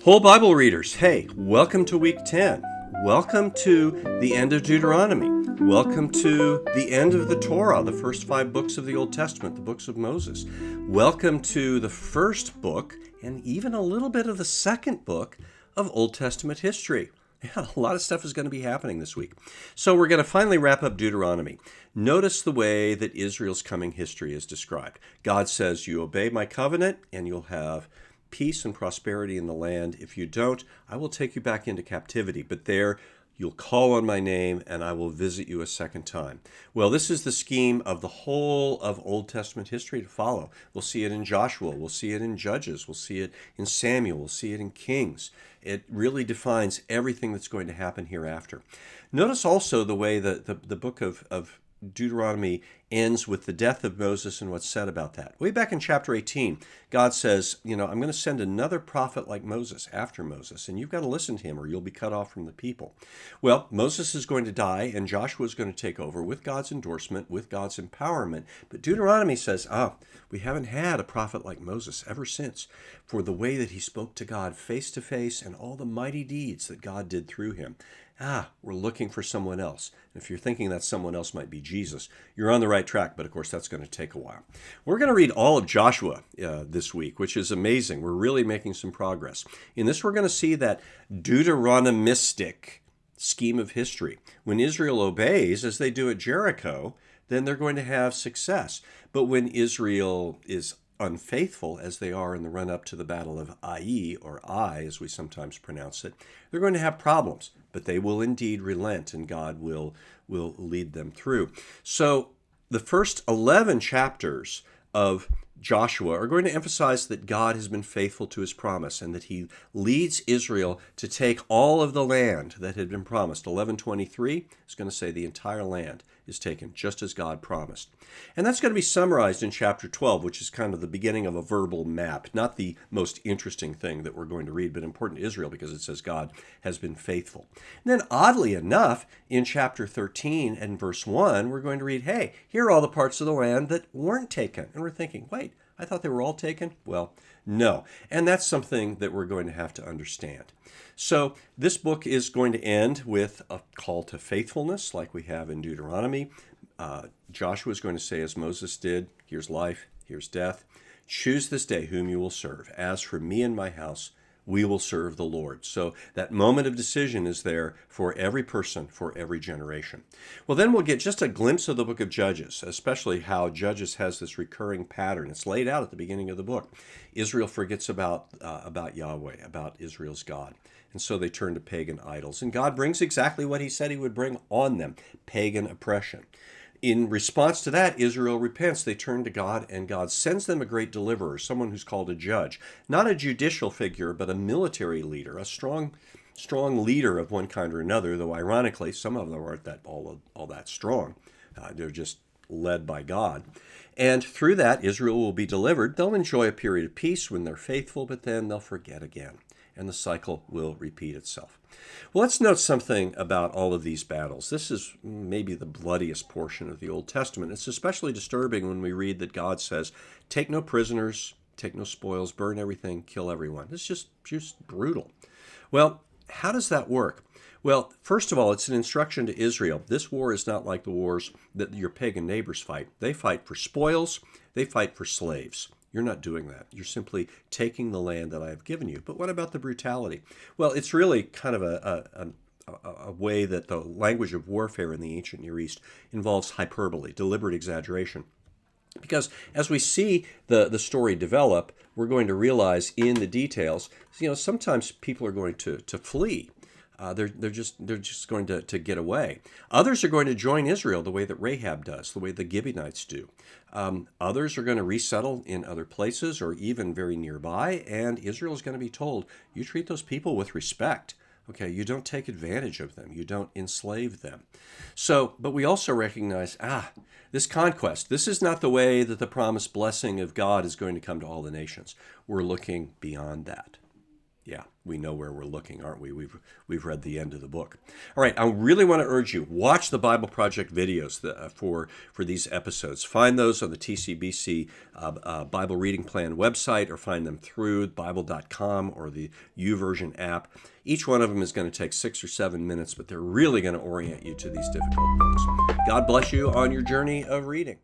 Whole Bible readers, hey, welcome to week 10. Welcome to the end of Deuteronomy. Welcome to the end of the Torah, the first 5 books of the Old Testament, the books of Moses. Welcome to the first book and even a little bit of the second book of Old Testament history. Yeah, a lot of stuff is going to be happening this week. So we're going to finally wrap up Deuteronomy. Notice the way that Israel's coming history is described. God says, you obey my covenant and you'll have peace and prosperity in the land. If you don't, I will take you back into captivity. But there, you'll call on my name and I will visit you a second time. Well, this is the scheme of the whole of Old Testament history to follow. We'll see it in Joshua. We'll see it in Judges. We'll see it in Samuel. We'll see it in Kings. It really defines everything that's going to happen hereafter. Notice also the way that the book of Deuteronomy ends with the death of Moses and what's said about that. Way back in chapter 18, God says, I'm going to send another prophet like Moses after Moses, and you've got to listen to him or you'll be cut off from the people. Well, Moses is going to die and Joshua is going to take over with God's endorsement, with God's empowerment. But Deuteronomy says, we haven't had a prophet like Moses ever since, for the way that he spoke to God face to face and all the mighty deeds that God did through him. We're looking for someone else. If you're thinking that someone else might be Jesus, you're on the right track, but of course that's going to take a while. We're going to read all of Joshua this week, which is amazing. We're really making some progress. In this, we're going to see that Deuteronomistic scheme of history. When Israel obeys, as they do at Jericho, then they're going to have success. But when Israel is unfaithful, as they are in the run-up to the Battle of Ai, or Ai, as we sometimes pronounce it, they're going to have problems, but they will indeed relent, and God will lead them through. So the first 11 chapters of Joshua are going to emphasize that God has been faithful to his promise and that he leads Israel to take all of the land that had been promised. 11:23 is going to say the entire land is taken, just as God promised. And that's going to be summarized in chapter 12, which is kind of the beginning of a verbal map. Not the most interesting thing that we're going to read, but important to Israel because it says God has been faithful. And then oddly enough, in chapter 13 and verse 1, we're going to read, hey, here are all the parts of the land that weren't taken. And we're thinking, wait, I thought they were all taken? Well, no. And that's something that we're going to have to understand. So this book is going to end with a call to faithfulness like we have in Deuteronomy. Joshua is going to say, as Moses did, here's life, here's death. Choose this day whom you will serve. As for me and my house, we will serve the Lord. So that moment of decision is there for every person, for every generation. Well, then we'll get just a glimpse of the book of Judges, especially how Judges has this recurring pattern. It's laid out at the beginning of the book. Israel forgets about Yahweh, about Israel's God. And so they turn to pagan idols. And God brings exactly what he said he would bring on them, pagan oppression. In response to that, Israel repents. They turn to God, and God sends them a great deliverer, someone who's called a judge. Not a judicial figure, but a military leader, a strong leader of one kind or another, though ironically, some of them aren't all that strong. They're just led by God. And through that, Israel will be delivered. They'll enjoy a period of peace when they're faithful, but then they'll forget again, and the cycle will repeat itself. Well, let's note something about all of these battles. This is maybe the bloodiest portion of the Old Testament. It's especially disturbing when we read that God says, take no prisoners, take no spoils, burn everything, kill everyone. It's just brutal. Well, how does that work? Well, first of all, it's an instruction to Israel. This war is not like the wars that your pagan neighbors fight. They fight for spoils. They fight for slaves. You're not doing that. You're simply taking the land that I have given you. But what about the brutality? Well, it's really kind of a way that the language of warfare in the ancient Near East involves hyperbole, deliberate exaggeration. Because as we see the story develop, we're going to realize in the details, sometimes people are going to flee. They're just going to get away. Others are going to join Israel the way that Rahab does, the way the Gibeonites do. Others are going to resettle in other places or even very nearby, and Israel is going to be told, you treat those people with respect. Okay, you don't take advantage of them. You don't enslave them. So, but we also recognize, this conquest, this is not the way that the promised blessing of God is going to come to all the nations. We're looking beyond that. Yeah, we know where we're looking, aren't we? We've read the end of the book. All right, I really want to urge you, watch the Bible Project videos for these episodes. Find those on the TCBC Bible Reading Plan website, or find them through Bible.com or the YouVersion app. Each one of them is going to take 6 or 7 minutes, but they're really going to orient you to these difficult books. God bless you on your journey of reading.